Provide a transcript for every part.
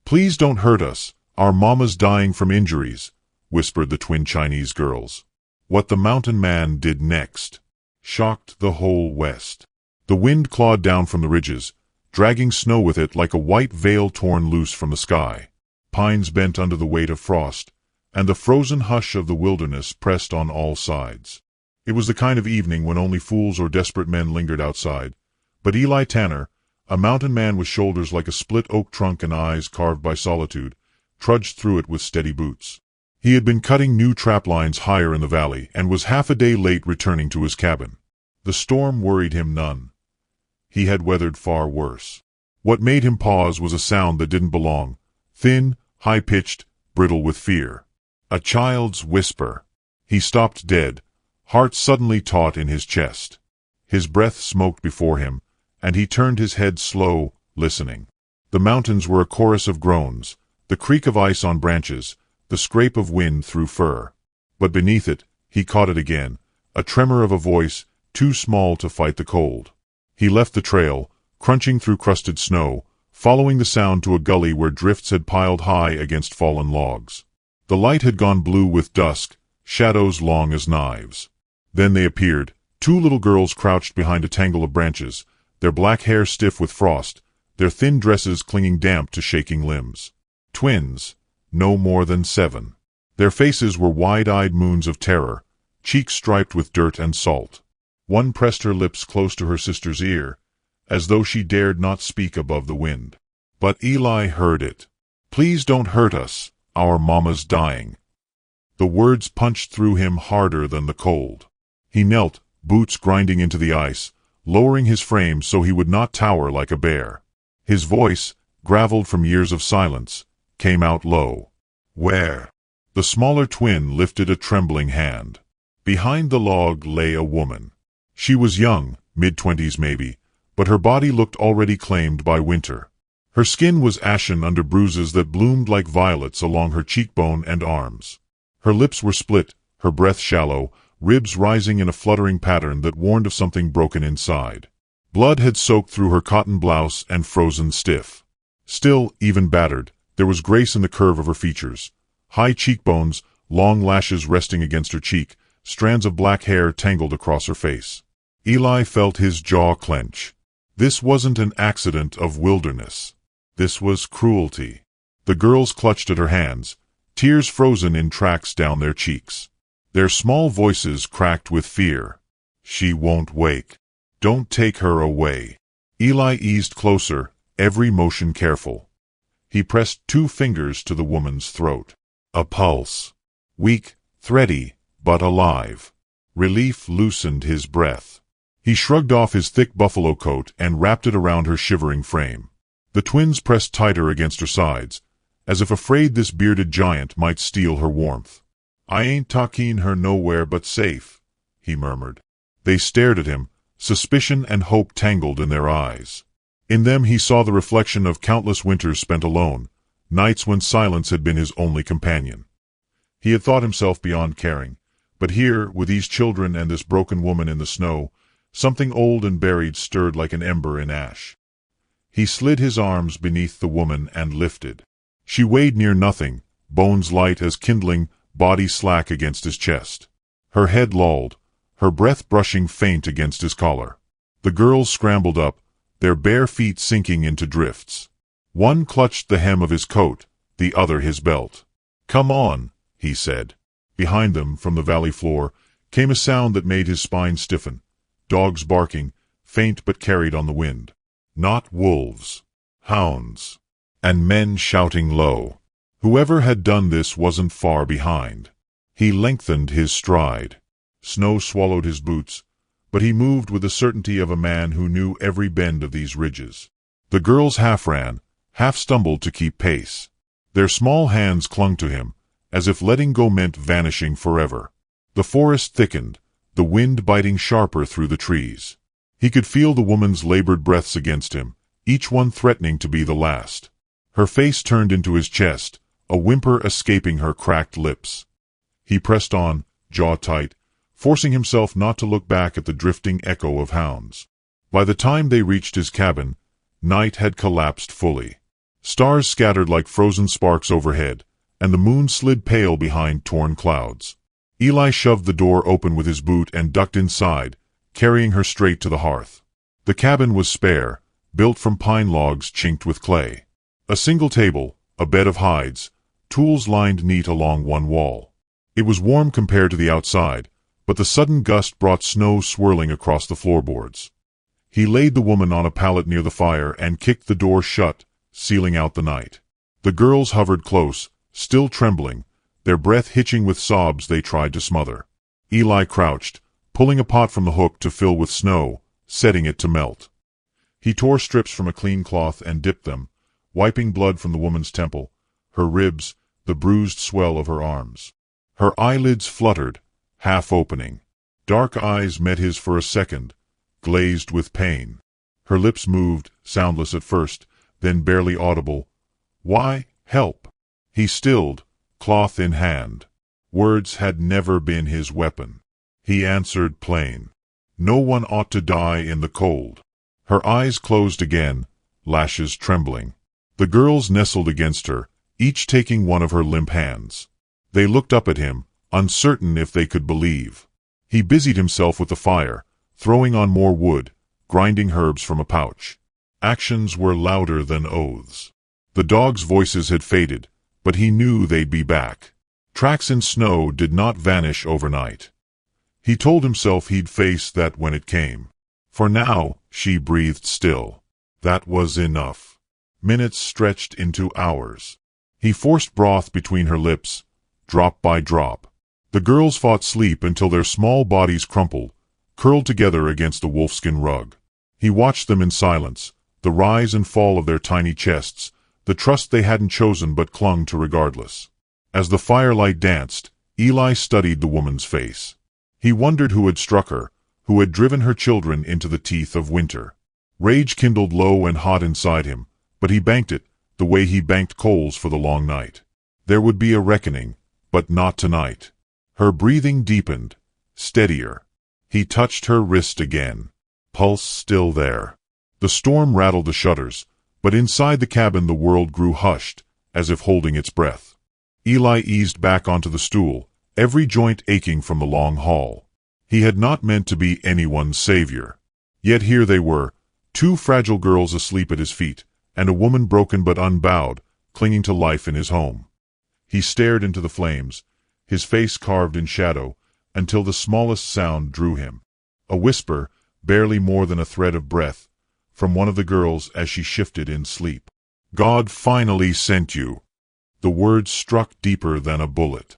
"Please don't hurt us. Our mama's dying from injuries," whispered the twin Chinese girls. What the mountain man did next shocked the whole West. The wind clawed down from the ridges, dragging snow with it like a white veil torn loose from the sky. Pines bent under the weight of frost, and the frozen hush of the wilderness pressed on all sides. It was the kind of evening when only fools or desperate men lingered outside, but Eli Tanner, a mountain man with shoulders like a split oak trunk and eyes carved by solitude, trudged through it with steady boots. He had been cutting new trap lines higher in the valley and was half a day late returning to his cabin. The storm worried him none. He had weathered far worse. What made him pause was a sound that didn't belong, thin, high-pitched, brittle with fear. A child's whisper. He stopped dead, heart suddenly taut in his chest. His breath smoked before him, and he turned his head slow, listening. The mountains were a chorus of groans, the creak of ice on branches, the scrape of wind through fur. But beneath it, he caught it again, a tremor of a voice too small to fight the cold. He left the trail, crunching through crusted snow, following the sound to a gully where drifts had piled high against fallen logs. The light had gone blue with dusk, shadows long as knives. Then they appeared, two little girls crouched behind a tangle of branches, their black hair stiff with frost, their thin dresses clinging damp to shaking limbs. Twins, no more than 7. Their faces were wide-eyed moons of terror, cheeks striped with dirt and salt. One pressed her lips close to her sister's ear, as though she dared not speak above the wind. But Eli heard it. "Please don't hurt us. Our mama's dying." The words punched through him harder than the cold. He knelt, boots grinding into the ice, lowering his frame so he would not tower like a bear. His voice, graveled from years of silence, came out low. "Where?" The smaller twin lifted a trembling hand. Behind the log lay a woman. She was young, mid-20s maybe, but her body looked already claimed by winter. Her skin was ashen under bruises that bloomed like violets along her cheekbone and arms. Her lips were split, her breath shallow, ribs rising in a fluttering pattern that warned of something broken inside. Blood had soaked through her cotton blouse and frozen stiff. Still, even battered, there was grace in the curve of her features. High cheekbones, long lashes resting against her cheek, strands of black hair tangled across her face. Eli felt his jaw clench. This wasn't an accident of wilderness. This was cruelty. The girls clutched at her hands, tears frozen in tracks down their cheeks. Their small voices cracked with fear. "She won't wake. Don't take her away." Eli eased closer, every motion careful. He pressed 2 fingers to the woman's throat. A pulse. Weak, thready, but alive. Relief loosened his breath. He shrugged off his thick buffalo coat and wrapped it around her shivering frame. The twins pressed tighter against her sides, as if afraid this bearded giant might steal her warmth. "I ain't taking her nowhere but safe," he murmured. They stared at him, suspicion and hope tangled in their eyes. In them he saw the reflection of countless winters spent alone, nights when silence had been his only companion. He had thought himself beyond caring, but here, with these children and this broken woman in the snow, something old and buried stirred like an ember in ash. He slid his arms beneath the woman and lifted. She weighed near nothing, bones light as kindling, body slack against his chest. Her head lolled, her breath brushing faint against his collar. The girls scrambled up, their bare feet sinking into drifts. One clutched the hem of his coat, the other his belt. "Come on," he said. Behind them, from the valley floor, came a sound that made his spine stiffen. Dogs barking, faint but carried on the wind. Not wolves. Hounds. And men shouting low. Whoever had done this wasn't far behind. He lengthened his stride. Snow swallowed his boots, but he moved with the certainty of a man who knew every bend of these ridges. The girls half ran, half stumbled to keep pace. Their small hands clung to him, as if letting go meant vanishing forever. The forest thickened, the wind biting sharper through the trees. He could feel the woman's labored breaths against him, each one threatening to be the last. Her face turned into his chest, a whimper escaping her cracked lips. He pressed on, jaw tight, forcing himself not to look back at the drifting echo of hounds. By the time they reached his cabin, night had collapsed fully. Stars scattered like frozen sparks overhead, and the moon slid pale behind torn clouds. Eli shoved the door open with his boot and ducked inside, carrying her straight to the hearth. The cabin was spare, built from pine logs chinked with clay. A single table, a bed of hides, tools lined neat along one wall. It was warm compared to the outside, but the sudden gust brought snow swirling across the floorboards. He laid the woman on a pallet near the fire and kicked the door shut, sealing out the night. The girls hovered close, still trembling, their breath hitching with sobs they tried to smother. Eli crouched, pulling a pot from the hook to fill with snow, setting it to melt. He tore strips from a clean cloth and dipped them, wiping blood from the woman's temple, her ribs, the bruised swell of her arms. Her eyelids fluttered, half opening. Dark eyes met his for a second, glazed with pain. Her lips moved, soundless at first, then barely audible. "Why, help!" He stilled, cloth in hand. Words had never been his weapon. He answered plain. "No one ought to die in the cold." Her eyes closed again, lashes trembling. The girls nestled against her, each taking one of her limp hands. They looked up at him, uncertain if they could believe. He busied himself with the fire, throwing on more wood, grinding herbs from a pouch. Actions were louder than oaths. The dogs' voices had faded, but he knew they'd be back. Tracks in snow did not vanish overnight. He told himself he'd face that when it came. For now, she breathed still. That was enough. Minutes stretched into hours. He forced broth between her lips, drop by drop. The girls fought sleep until their small bodies crumpled, curled together against the wolfskin rug. He watched them in silence, the rise and fall of their tiny chests, the trust they hadn't chosen but clung to regardless. As the firelight danced, Eli studied the woman's face. He wondered who had struck her, who had driven her children into the teeth of winter. Rage kindled low and hot inside him, but he banked it, the way he banked coals for the long night. There would be a reckoning, but not tonight. Her breathing deepened, steadier. He touched her wrist again. Pulse still there. The storm rattled the shutters, but inside the cabin the world grew hushed, as if holding its breath. Eli eased back onto the stool, every joint aching from the long haul. He had not meant to be anyone's savior. Yet here they were, two fragile girls asleep at his feet, and a woman broken but unbowed, clinging to life in his home. He stared into the flames, his face carved in shadow, until the smallest sound drew him. A whisper, barely more than a thread of breath, from one of the girls as she shifted in sleep. "God finally sent you." The words struck deeper than a bullet.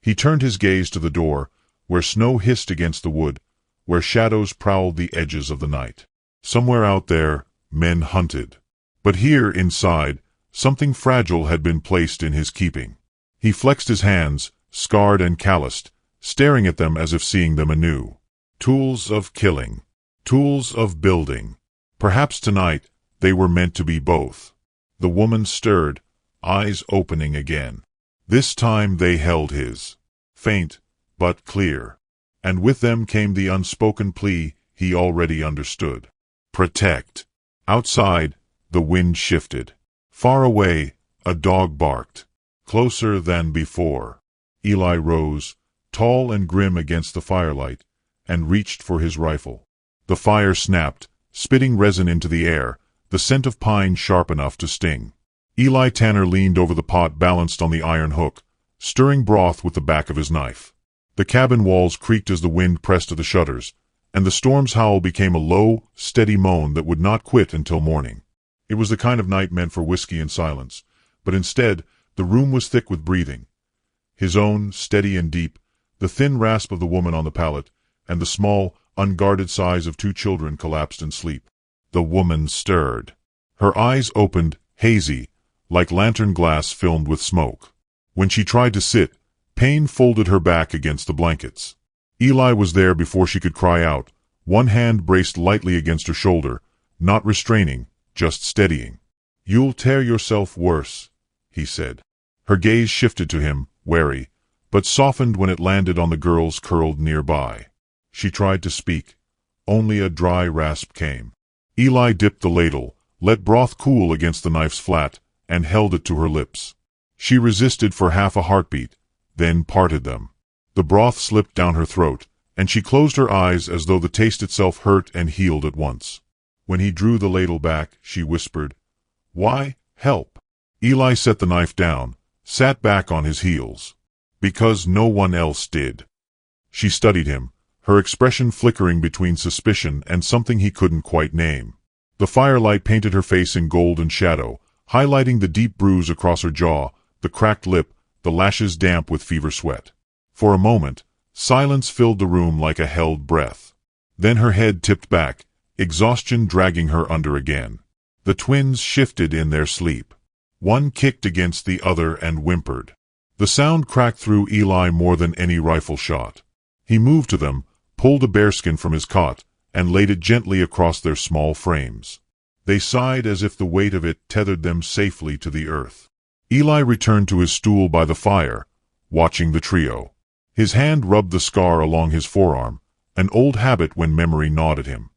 He turned his gaze to the door, where snow hissed against the wood, where shadows prowled the edges of the night. Somewhere out there, men hunted. But here, inside, something fragile had been placed in his keeping. He flexed his hands, scarred and calloused, staring at them as if seeing them anew. Tools of killing. Tools of building. Perhaps tonight they were meant to be both. The woman stirred, eyes opening again. This time they held his. Faint, but clear. And with them came the unspoken plea he already understood. Protect. Outside, the wind shifted. Far away, a dog barked. Closer than before. Eli rose, tall and grim against the firelight, and reached for his rifle. The fire snapped, spitting resin into the air, the scent of pine sharp enough to sting. Eli Tanner leaned over the pot balanced on the iron hook, stirring broth with the back of his knife. The cabin walls creaked as the wind pressed to the shutters, and the storm's howl became a low, steady moan that would not quit until morning. It was the kind of night meant for whiskey and silence, but instead, the room was thick with breathing. His own, steady and deep, the thin rasp of the woman on the pallet, and the small, unguarded sighs of two children collapsed in sleep. The woman stirred. Her eyes opened, hazy, like lantern glass filmed with smoke. When she tried to sit, pain folded her back against the blankets. Eli was there before she could cry out, one hand braced lightly against her shoulder, not restraining, just steadying. "You'll tear yourself worse," he said. Her gaze shifted to him, wary, but softened when it landed on the girls curled nearby. She tried to speak. Only a dry rasp came. Eli dipped the ladle, let broth cool against the knife's flat, and held it to her lips. She resisted for half a heartbeat, then parted them. The broth slipped down her throat, and she closed her eyes as though the taste itself hurt and healed at once. When he drew the ladle back, she whispered, "Why, help." Eli set the knife down, sat back on his heels. "Because no one else did." She studied him, her expression flickering between suspicion and something he couldn't quite name. The firelight painted her face in gold and shadow, highlighting the deep bruise across her jaw, the cracked lip, the lashes damp with fever sweat. For a moment, silence filled the room like a held breath. Then her head tipped back, exhaustion dragging her under again. The twins shifted in their sleep. One kicked against the other and whimpered. The sound cracked through Eli more than any rifle shot. He moved to them, pulled a bearskin from his cot, and laid it gently across their small frames. They sighed as if the weight of it tethered them safely to the earth. Eli returned to his stool by the fire, watching the trio. His hand rubbed the scar along his forearm, an old habit when memory gnawed at him.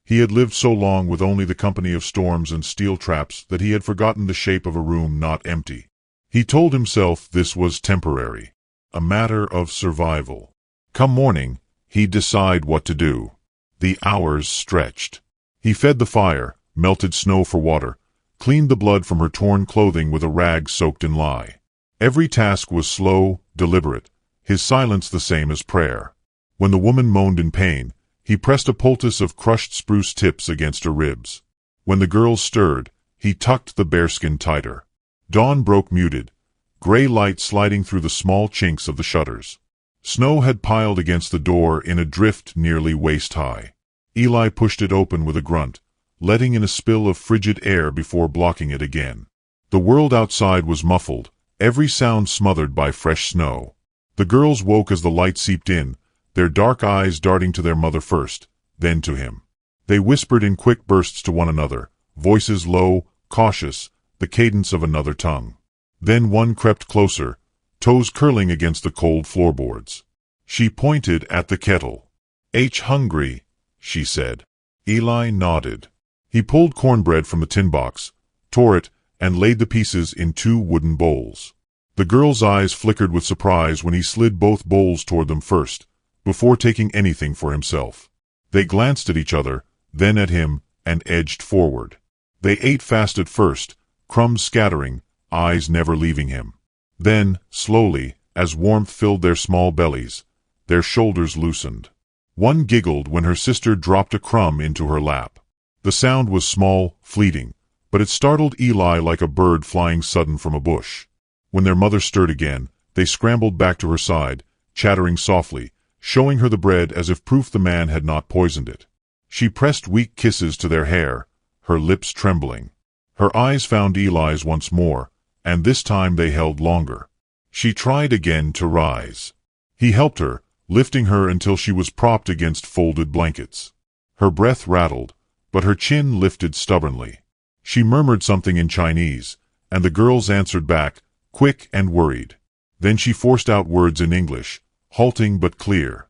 He had lived so long with only the company of storms and steel traps that he had forgotten the shape of a room not empty. He told himself this was temporary, a matter of survival. Come morning, he'd decide what to do. The hours stretched. He fed the fire, melted snow for water, cleaned the blood from her torn clothing with a rag soaked in lye. Every task was slow, deliberate, his silence the same as prayer. When the woman moaned in pain, he pressed a poultice of crushed spruce tips against her ribs. When the girls stirred, he tucked the bearskin tighter. Dawn broke muted, gray light sliding through the small chinks of the shutters. Snow had piled against the door in a drift nearly waist-high. Eli pushed it open with a grunt, letting in a spill of frigid air before blocking it again. The world outside was muffled, every sound smothered by fresh snow. The girls woke as the light seeped in, their dark eyes darting to their mother first, then to him. They whispered in quick bursts to one another, voices low, cautious, the cadence of another tongue. Then one crept closer, toes curling against the cold floorboards. She pointed at the kettle. Hungry," she said. Eli nodded. He pulled cornbread from the tin box, tore it, and laid the pieces in 2 wooden bowls. The girl's eyes flickered with surprise when he slid both bowls toward them first, before taking anything for himself. They glanced at each other, then at him, and edged forward. They ate fast at first, crumbs scattering, eyes never leaving him. Then, slowly, as warmth filled their small bellies, their shoulders loosened. One giggled when her sister dropped a crumb into her lap. The sound was small, fleeting, but it startled Eli like a bird flying sudden from a bush. When their mother stirred again, they scrambled back to her side, chattering softly, showing her the bread as if proof the man had not poisoned it. She pressed weak kisses to their hair, her lips trembling. Her eyes found Eli's once more, and this time they held longer. She tried again to rise. He helped her, lifting her until she was propped against folded blankets. Her breath rattled, but her chin lifted stubbornly. She murmured something in Chinese, and the girls answered back, quick and worried. Then she forced out words in English, halting but clear.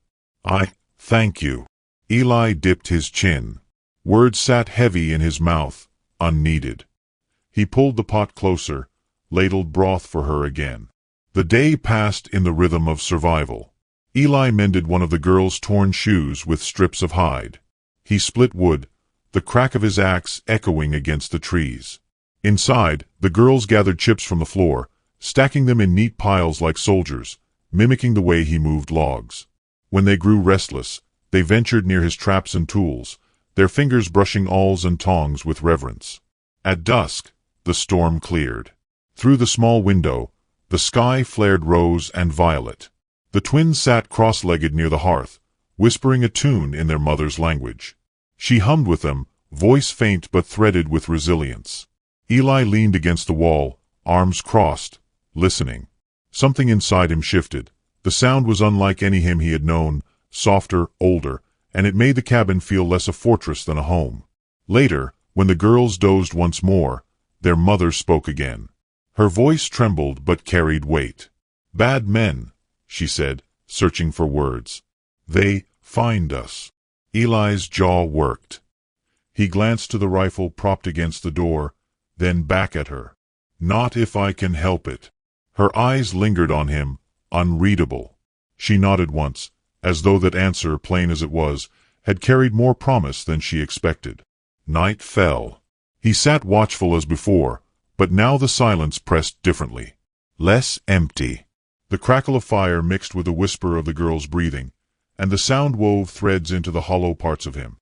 Thank you. Eli dipped his chin. Words sat heavy in his mouth, unneeded. He pulled the pot closer, ladled broth for her again. The day passed in the rhythm of survival. Eli mended one of the girls' torn shoes with strips of hide. He split wood, the crack of his axe echoing against the trees. Inside, the girls gathered chips from the floor, stacking them in neat piles like soldiers, mimicking the way he moved logs. When they grew restless, they ventured near his traps and tools, their fingers brushing awls and tongs with reverence. At dusk, the storm cleared. Through the small window, the sky flared rose and violet. The twins sat cross-legged near the hearth, whispering a tune in their mother's language. She hummed with them, voice faint but threaded with resilience. Eli leaned against the wall, arms crossed, listening. Something inside him shifted. The sound was unlike any hymn he had known, softer, older, and it made the cabin feel less a fortress than a home. Later, when the girls dozed once more, their mother spoke again. Her voice trembled but carried weight. "Bad men," she said, searching for words. "They find us." Eli's jaw worked. He glanced to the rifle propped against the door, then back at her. Not if I can help it. Her eyes lingered on him, unreadable. She nodded once, as though that answer, plain as it was, had carried more promise than she expected. Night fell. He sat watchful as before, but now the silence pressed differently. Less empty. The crackle of fire mixed with the whisper of the girl's breathing, and the sound wove threads into the hollow parts of him.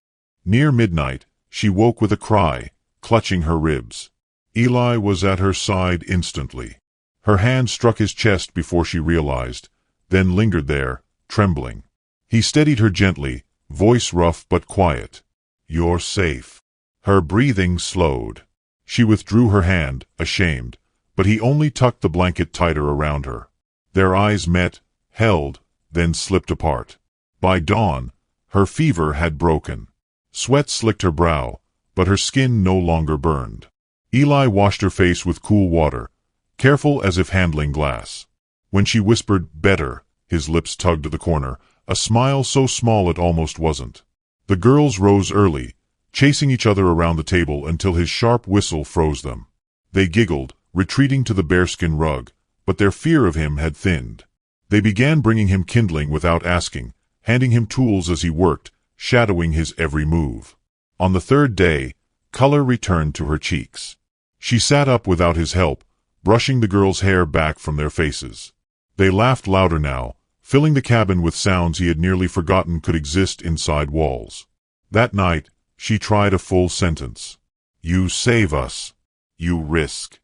Near midnight, she woke with a cry, clutching her ribs. Eli was at her side instantly. Her hand struck his chest before she realized, then lingered there, trembling. He steadied her gently, voice rough but quiet. You're safe. Her breathing slowed. She withdrew her hand, ashamed, but he only tucked the blanket tighter around her. Their eyes met, held, then slipped apart. By dawn, her fever had broken. Sweat slicked her brow, but her skin no longer burned. Eli washed her face with cool water, careful as if handling glass. When she whispered, "Better," his lips tugged at the corner, a smile so small it almost wasn't. The girls rose early, chasing each other around the table until his sharp whistle froze them. They giggled, retreating to the bearskin rug, but their fear of him had thinned. They began bringing him kindling without asking, handing him tools as he worked, shadowing his every move. On the third day, color returned to her cheeks. She sat up without his help, brushing the girls' hair back from their faces. They laughed louder now, filling the cabin with sounds he had nearly forgotten could exist inside walls. That night, she tried a full sentence. You save us. You risk.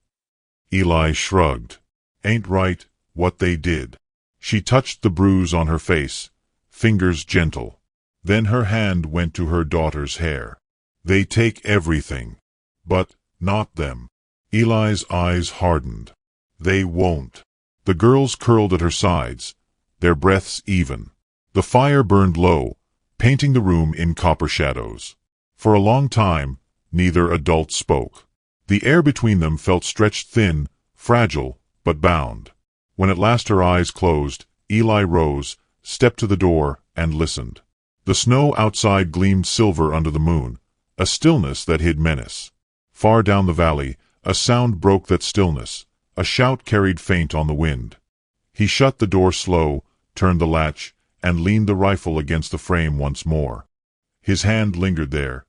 Eli shrugged. Ain't right, what they did. She touched the bruise on her face, fingers gentle. Then her hand went to her daughter's hair. They take everything. But not them. Eli's eyes hardened. They won't. The girls curled at her sides, their breaths even. The fire burned low, painting the room in copper shadows. For a long time, neither adult spoke. The air between them felt stretched thin, fragile, but bound. When at last her eyes closed, Eli rose, stepped to the door, and listened. The snow outside gleamed silver under the moon, a stillness that hid menace. Far down the valley, a sound broke that stillness, a shout carried faint on the wind. He shut the door slow, turned the latch, and leaned the rifle against the frame once more. His hand lingered there,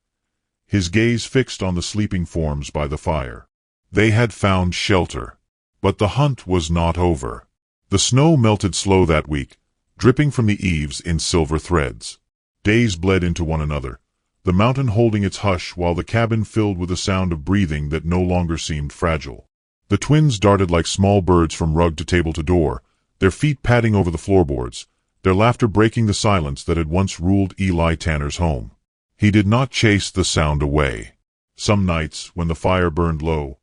his gaze fixed on the sleeping forms by the fire. They had found shelter. But the hunt was not over. The snow melted slow that week, dripping from the eaves in silver threads. Days bled into one another, the mountain holding its hush while the cabin filled with a sound of breathing that no longer seemed fragile. The twins darted like small birds from rug to table to door, their feet padding over the floorboards, their laughter breaking the silence that had once ruled Eli Tanner's home. He did not chase the sound away. Some nights, when the fire burned low,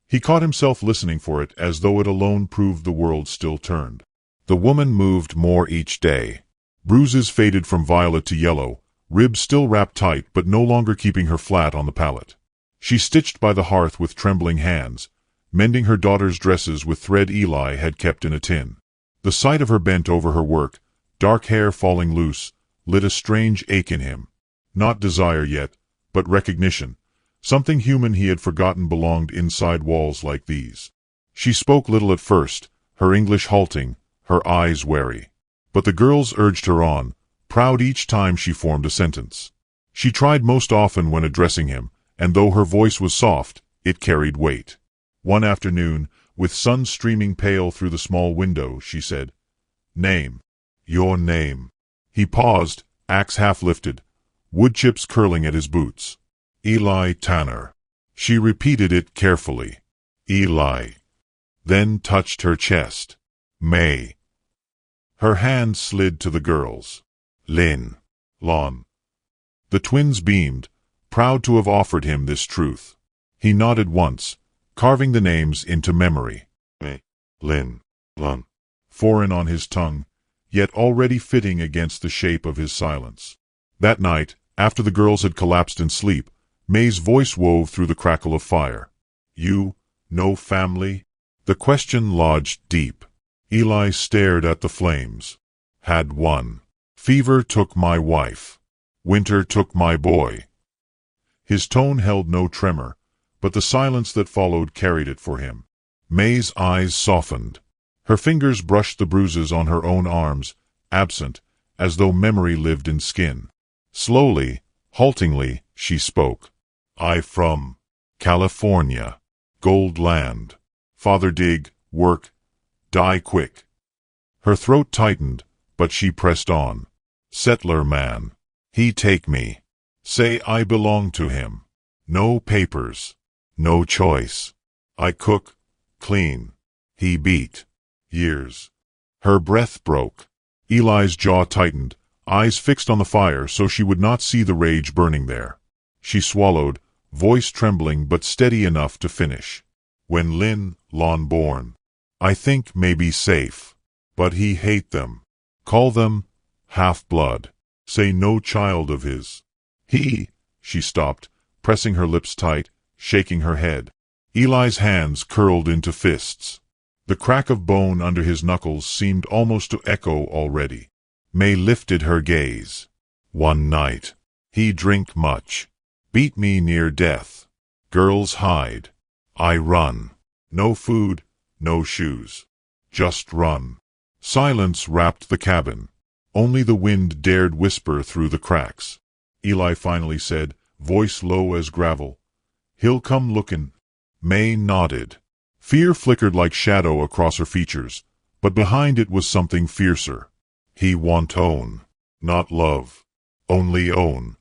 he caught himself listening for it as though it alone proved the world still turned. The woman moved more each day. Bruises faded from violet to yellow, ribs still wrapped tight but no longer keeping her flat on the pallet. She stitched by the hearth with trembling hands, mending her daughter's dresses with thread Eli had kept in a tin. The sight of her bent over her work, dark hair falling loose, lit a strange ache in him. Not desire yet, but recognition. Something human he had forgotten belonged inside walls like these. She spoke little at first, her English halting, her eyes wary. But the girls urged her on, proud each time she formed a sentence. She tried most often when addressing him, and though her voice was soft, it carried weight. One afternoon, with sun streaming pale through the small window, she said, "Name. Your name." He paused, axe half lifted, wood chips curling at his boots. Eli Tanner. She repeated it carefully. Eli. Then touched her chest. May. Her hand slid to the girls. Lynn. Lon. The twins beamed, proud to have offered him this truth. He nodded once, carving the names into memory. May. Lynn. Lon. Foreign on his tongue, yet already fitting against the shape of his silence. That night, after the girls had collapsed in sleep, May's voice wove through the crackle of fire. You, no family? The question lodged deep. Eli stared at the flames. Had one. Fever took my wife. Winter took my boy. His tone held no tremor, but the silence that followed carried it for him. May's eyes softened. Her fingers brushed the bruises on her own arms, absent, as though memory lived in skin. Slowly, haltingly, she spoke. "I from California. Gold land. Father dig, work, die quick." Her throat tightened, but she pressed on. "Settler man. He take me. Say I belong to him. No papers. No choice. I cook, clean. He beat. Years." Her breath broke. Eli's jaw tightened, eyes fixed on the fire so she would not see the rage burning there. She swallowed, voice trembling but steady enough to finish. "When Lon born. I think may be safe. But he hate them. Call them half-blood. Say no child of his. He—" She stopped, pressing her lips tight, shaking her head. Eli's hands curled into fists. The crack of bone under his knuckles seemed almost to echo already. May lifted her gaze. "One night. He drink much. Beat me near death. Girls hide. I run. No food, no shoes. Just run." Silence wrapped the cabin. Only the wind dared whisper through the cracks. Eli finally said, voice low as gravel, "He'll come lookin'." May nodded. Fear flickered like shadow across her features, but behind it was something fiercer. "He want own. Not love. Only own."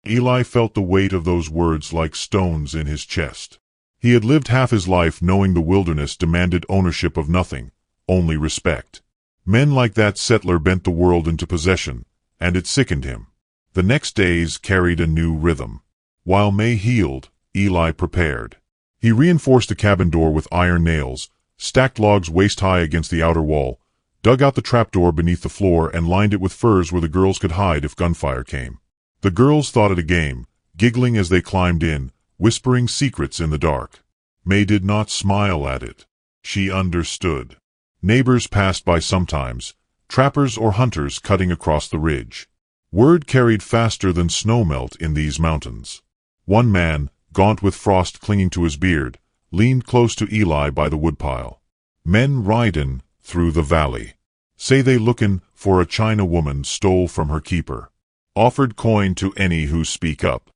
Eli felt the weight of those words like stones in his chest. He had lived half his life knowing the wilderness demanded ownership of nothing, only respect. Men like that settler bent the world into possession, and it sickened him. The next days carried a new rhythm. While May healed, Eli prepared. He reinforced the cabin door with iron nails, stacked logs waist-high against the outer wall, dug out the trapdoor beneath the floor and lined it with furs where the girls could hide if gunfire came. The girls thought it a game, giggling as they climbed in, whispering secrets in the dark. May did not smile at it. She understood. Neighbors passed by sometimes, trappers or hunters cutting across the ridge. Word carried faster than snowmelt in these mountains. One man, gaunt with frost clinging to his beard, leaned close to Eli by the woodpile. "Men ridin' through the valley. Say they lookin' for a China woman stole from her keeper. Offered coin to any who speak up."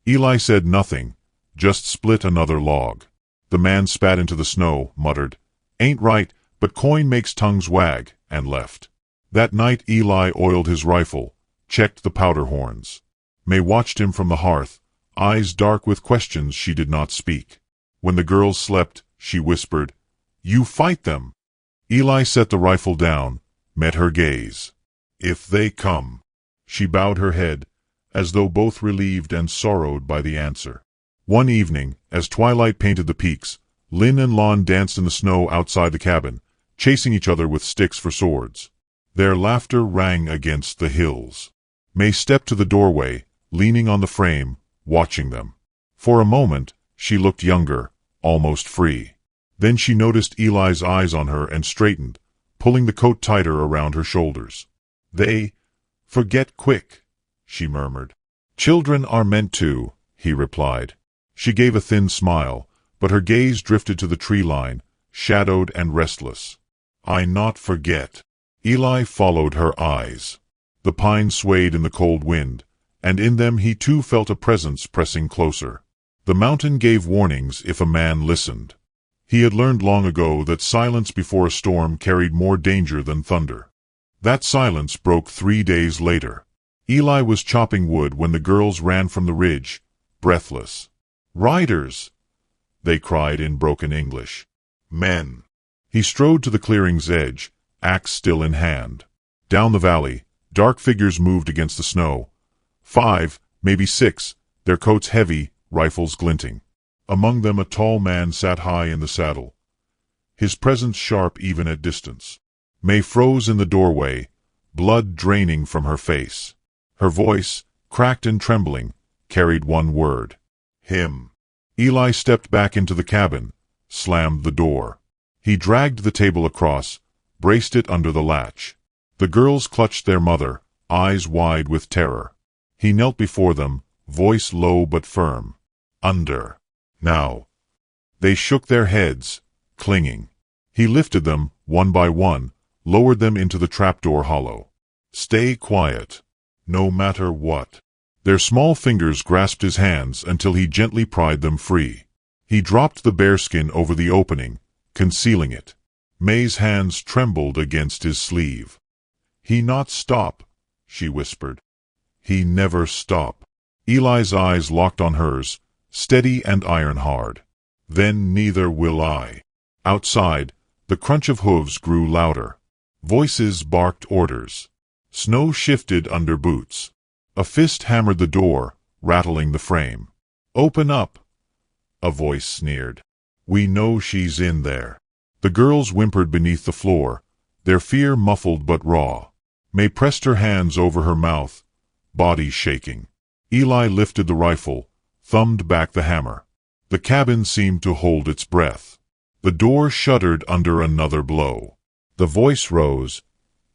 Eli said nothing, just split another log. The man spat into the snow, muttered, "Ain't right, but coin makes tongues wag," and left. That night Eli oiled his rifle, checked the powder horns. May watched him from the hearth, eyes dark with questions she did not speak. When the girls slept, she whispered, "You fight them." Eli set the rifle down, met her gaze. "If they come." She bowed her head, as though both relieved and sorrowed by the answer. One evening, as twilight painted the peaks, Lynn and Lon danced in the snow outside the cabin, chasing each other with sticks for swords. Their laughter rang against the hills. May stepped to the doorway, leaning on the frame, watching them. For a moment, she looked younger, almost free. Then she noticed Eli's eyes on her and straightened, pulling the coat tighter around her shoulders. "They forget quick," she murmured. "Children are meant to," he replied. She gave a thin smile, but her gaze drifted to the tree line, shadowed and restless. "I not forget." Eli followed her eyes. The pines swayed in the cold wind, and in them he too felt a presence pressing closer. The mountain gave warnings if a man listened. He had learned long ago that silence before a storm carried more danger than thunder. That silence broke 3 days later. Eli was chopping wood when the girls ran from the ridge, breathless. "Riders!" they cried in broken English. "Men!" He strode to the clearing's edge, axe still in hand. Down the valley, dark figures moved against the snow. 5, maybe 6, their coats heavy, rifles glinting. Among them a tall man sat high in the saddle, his presence sharp even at distance. May froze in the doorway, blood draining from her face. Her voice, cracked and trembling, carried one word. "Him." Eli stepped back into the cabin, slammed the door. He dragged the table across, braced it under the latch. The girls clutched their mother, eyes wide with terror. He knelt before them, voice low but firm. "Under. Now." They shook their heads, clinging. He lifted them, one by one, lowered them into the trapdoor hollow. Stay quiet. No matter what. Their small fingers grasped his hands until he gently pried them free. He dropped the bearskin over the opening, concealing it. May's hands trembled against his sleeve. He not stop, she whispered. He never stop. Eli's eyes locked on hers, steady and iron-hard. Then neither will I. Outside, the crunch of hooves grew louder. Voices barked orders. Snow shifted under boots. A fist hammered the door, rattling the frame. Open up, a voice sneered. We know she's in there. The girls whimpered beneath the floor, their fear muffled but raw. May pressed her hands over her mouth, body shaking. Eli lifted the rifle, thumbed back the hammer. The cabin seemed to hold its breath. The door shuddered under another blow. The voice rose,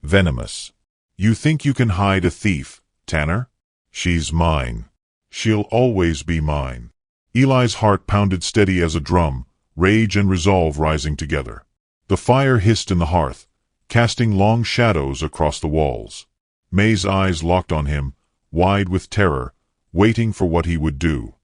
venomous. You think you can hide a thief, Tanner? She's mine. She'll always be mine. Eli's heart pounded steady as a drum, rage and resolve rising together. The fire hissed in the hearth, casting long shadows across the walls. May's eyes locked on him, wide with terror, waiting for what he would do.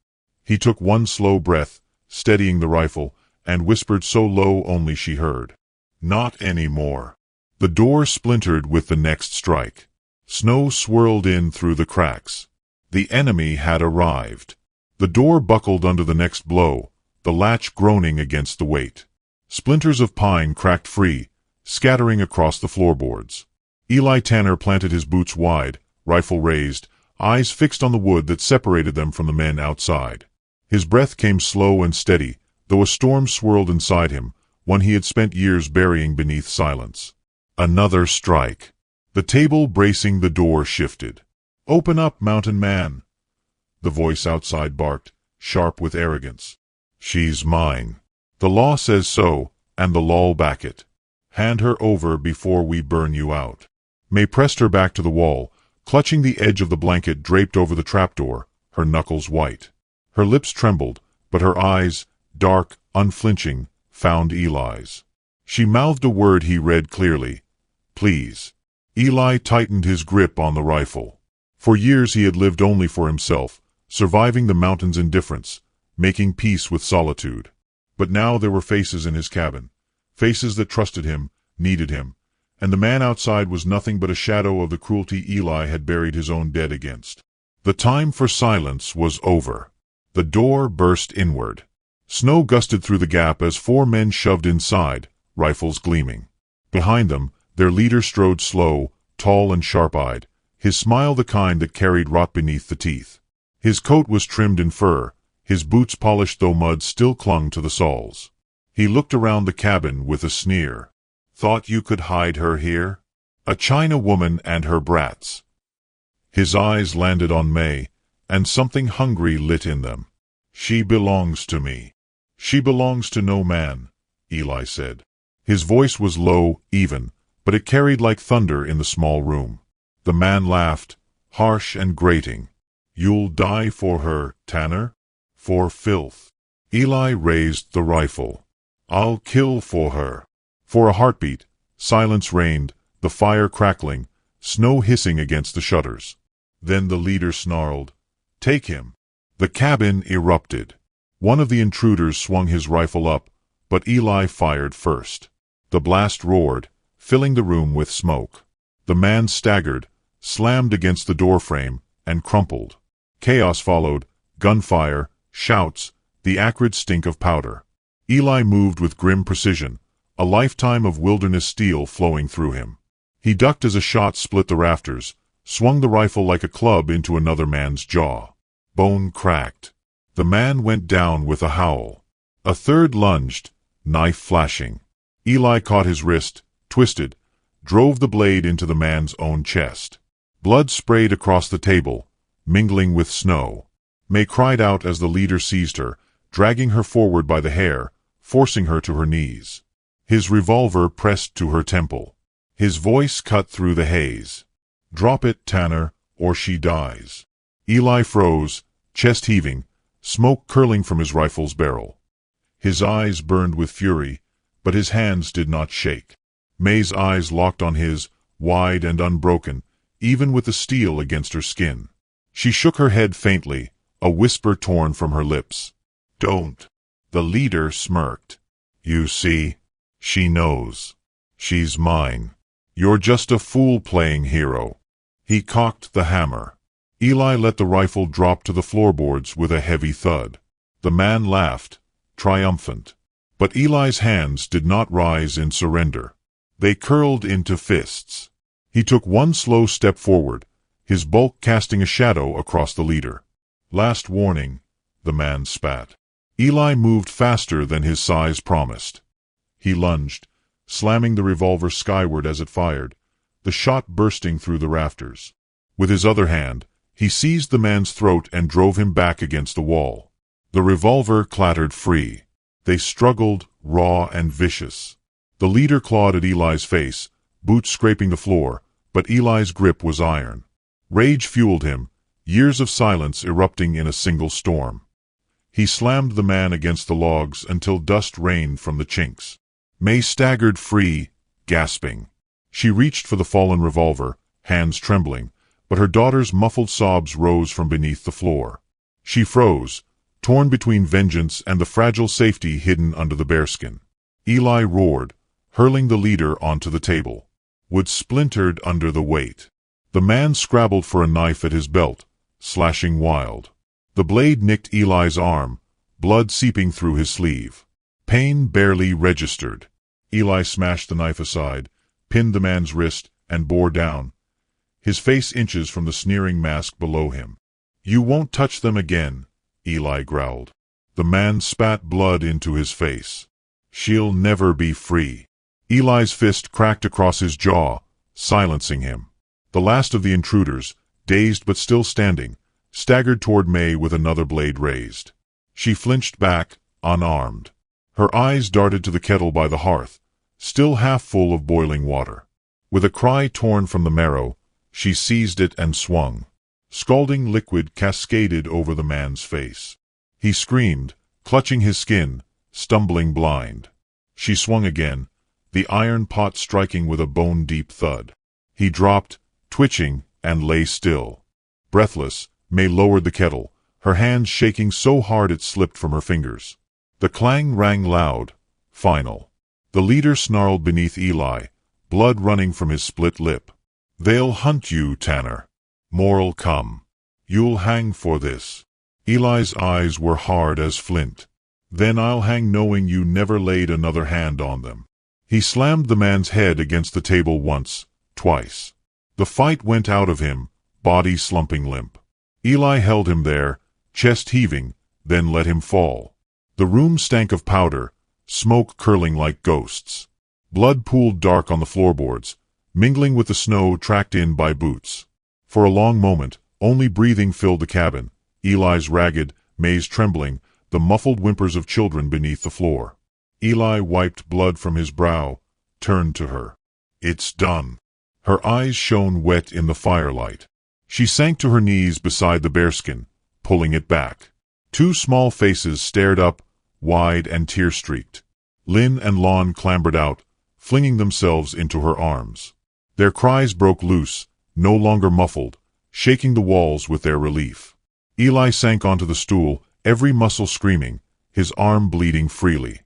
He took one slow breath, steadying the rifle, and whispered so low only she heard. Not anymore. The door splintered with the next strike. Snow swirled in through the cracks. The enemy had arrived. The door buckled under the next blow, the latch groaning against the weight. Splinters of pine cracked free, scattering across the floorboards. Eli Tanner planted his boots wide, rifle raised, eyes fixed on the wood that separated them from the men outside. His breath came slow and steady, though a storm swirled inside him, one he had spent years burying beneath silence. Another strike. The table bracing the door shifted. Open up, mountain man. The voice outside barked, sharp with arrogance. She's mine. The law says so, and the law'll back it. Hand her over before we burn you out. May pressed her back to the wall, clutching the edge of the blanket draped over the trapdoor, her knuckles white. Her lips trembled, but her eyes, dark, unflinching, found Eli's. She mouthed a word he read clearly. Please. Eli tightened his grip on the rifle. For years he had lived only for himself, surviving the mountain's indifference, making peace with solitude. But now there were faces in his cabin, faces that trusted him, needed him, and the man outside was nothing but a shadow of the cruelty Eli had buried his own dead against. The time for silence was over. The door burst inward. Snow gusted through the gap as 4 men shoved inside, rifles gleaming. Behind them, their leader strode slow, tall and sharp-eyed, his smile the kind that carried rot beneath the teeth. His coat was trimmed in fur, his boots polished though mud still clung to the soles. He looked around the cabin with a sneer. Thought you could hide her here? A China woman and her brats. His eyes landed on May, and something hungry lit in them. She belongs to me. She belongs to no man, Eli said. His voice was low, even, but it carried like thunder in the small room. The man laughed, harsh and grating. You'll die for her, Tanner? For filth. Eli raised the rifle. I'll kill for her. For a heartbeat, silence reigned, the fire crackling, snow hissing against the shutters. Then the leader snarled, Take him. The cabin erupted. One of the intruders swung his rifle up, but Eli fired first. The blast roared, filling the room with smoke. The man staggered, slammed against the doorframe, and crumpled. Chaos followed, gunfire, shouts, the acrid stink of powder. Eli moved with grim precision, a lifetime of wilderness steel flowing through him. He ducked as a shot split the rafters, swung the rifle like a club into another man's jaw. Bone cracked. The man went down with a howl. A third lunged, knife flashing. Eli caught his wrist, twisted, drove the blade into the man's own chest. Blood sprayed across the table, mingling with snow. May cried out as the leader seized her, dragging her forward by the hair, forcing her to her knees. His revolver pressed to her temple. His voice cut through the haze. Drop it, Tanner, or she dies. Eli froze, chest heaving, smoke curling from his rifle's barrel. His eyes burned with fury, but his hands did not shake. May's eyes locked on his, wide and unbroken, even with the steel against her skin. She shook her head faintly, a whisper torn from her lips. "Don't." The leader smirked. "You see, she knows. She's mine. You're just a fool playing hero." He cocked the hammer. Eli let the rifle drop to the floorboards with a heavy thud. The man laughed, triumphant. But Eli's hands did not rise in surrender. They curled into fists. He took one slow step forward, his bulk casting a shadow across the leader. "Last warning," the man spat. Eli moved faster than his size promised. He lunged, slamming the revolver skyward as it fired, the shot bursting through the rafters. With his other hand, he seized the man's throat and drove him back against the wall. The revolver clattered free. They struggled, raw and vicious. The leader clawed at Eli's face, boots scraping the floor, but Eli's grip was iron. Rage fueled him, years of silence erupting in a single storm. He slammed the man against the logs until dust rained from the chinks. May staggered free, gasping. She reached for the fallen revolver, hands trembling, but her daughter's muffled sobs rose from beneath the floor. She froze, torn between vengeance and the fragile safety hidden under the bearskin. Eli roared, hurling the leader onto the table. Wood splintered under the weight. The man scrabbled for a knife at his belt, slashing wild. The blade nicked Eli's arm, blood seeping through his sleeve. Pain barely registered. Eli smashed the knife aside, pinned the man's wrist, and bore down, his face inches from the sneering mask below him. "You won't touch them again," Eli growled. The man spat blood into his face. "She'll never be free." Eli's fist cracked across his jaw, silencing him. The last of the intruders, dazed but still standing, staggered toward May with another blade raised. She flinched back, unarmed. Her eyes darted to the kettle by the hearth, still half full of boiling water. With a cry torn from the marrow, she seized it and swung. Scalding liquid cascaded over the man's face. He screamed, clutching his skin, stumbling blind. She swung again, the iron pot striking with a bone-deep thud. He dropped, twitching, and lay still. Breathless, May lowered the kettle, her hands shaking so hard it slipped from her fingers. The clang rang loud, final. The leader snarled beneath Eli, blood running from his split lip. "They'll hunt you, Tanner. More'll come. You'll hang for this." Eli's eyes were hard as flint. "Then I'll hang knowing you never laid another hand on them." He slammed the man's head against the table once, twice. The fight went out of him, body slumping limp. Eli held him there, chest heaving, then let him fall. The room stank of powder, smoke curling like ghosts. Blood pooled dark on the floorboards, mingling with the snow tracked in by boots. For a long moment, only breathing filled the cabin, Eli's ragged, May's trembling, the muffled whimpers of children beneath the floor. Eli wiped blood from his brow, turned to her. "It's done." Her eyes shone wet in the firelight. She sank to her knees beside the bearskin, pulling it back. Two small faces stared up, wide and tear-streaked. Lynn and Lon clambered out, flinging themselves into her arms. Their cries broke loose, no longer muffled, shaking the walls with their relief. Eli sank onto the stool, every muscle screaming, his arm bleeding freely.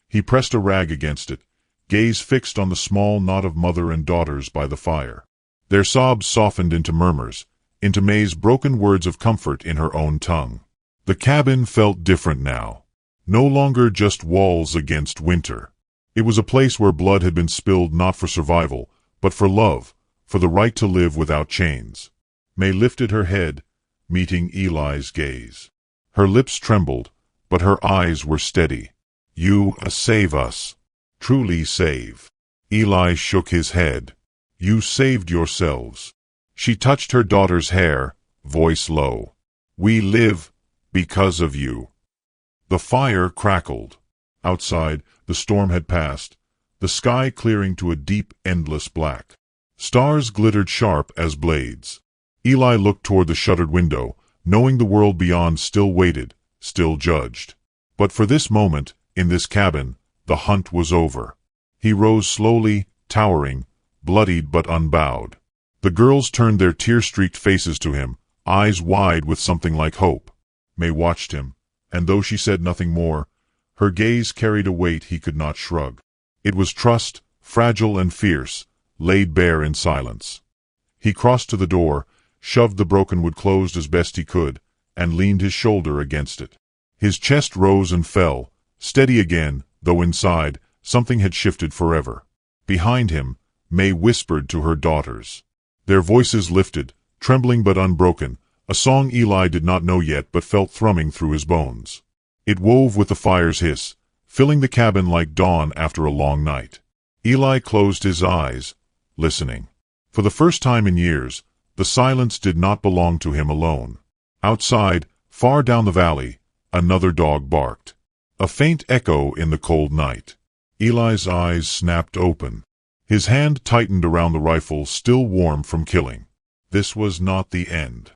He pressed a rag against it, gaze fixed on the small knot of mother and daughters by the fire. Their sobs softened into murmurs, into May's broken words of comfort in her own tongue. The cabin felt different now. No longer just walls against winter. It was a place where blood had been spilled not for survival, but for love, for the right to live without chains. May lifted her head, meeting Eli's gaze. Her lips trembled, but her eyes were steady. "You save us. Truly save." Eli shook his head. "You saved yourselves." She touched her daughter's hair, voice low. "We live because of you." The fire crackled. Outside, the storm had passed, the sky clearing to a deep, endless black. Stars glittered sharp as blades. Eli looked toward the shuttered window, knowing the world beyond still waited, still judged. But for this moment, in this cabin, The hunt was over. He rose slowly, towering, bloodied but unbowed. The girls turned their tear-streaked faces to him, eyes wide with something like hope. May watched him, and though she said nothing more, her gaze carried a weight he could not shrug. It was trust, fragile and fierce, laid bare in silence. He crossed to the door, shoved the broken wood closed as best he could, and leaned his shoulder against it. His chest rose and fell, steady again, though inside, something had shifted forever. Behind him, May whispered to her daughters. Their voices lifted, trembling but unbroken, a song Eli did not know yet but felt thrumming through his bones. It wove with the fire's hiss, filling the cabin like dawn after a long night. Eli closed his eyes, listening. For the first time in years, the silence did not belong to him alone. Outside, far down the valley, another dog barked. A faint echo in the cold night. Eli's eyes snapped open. His hand tightened around the rifle still warm from killing. This was not the end.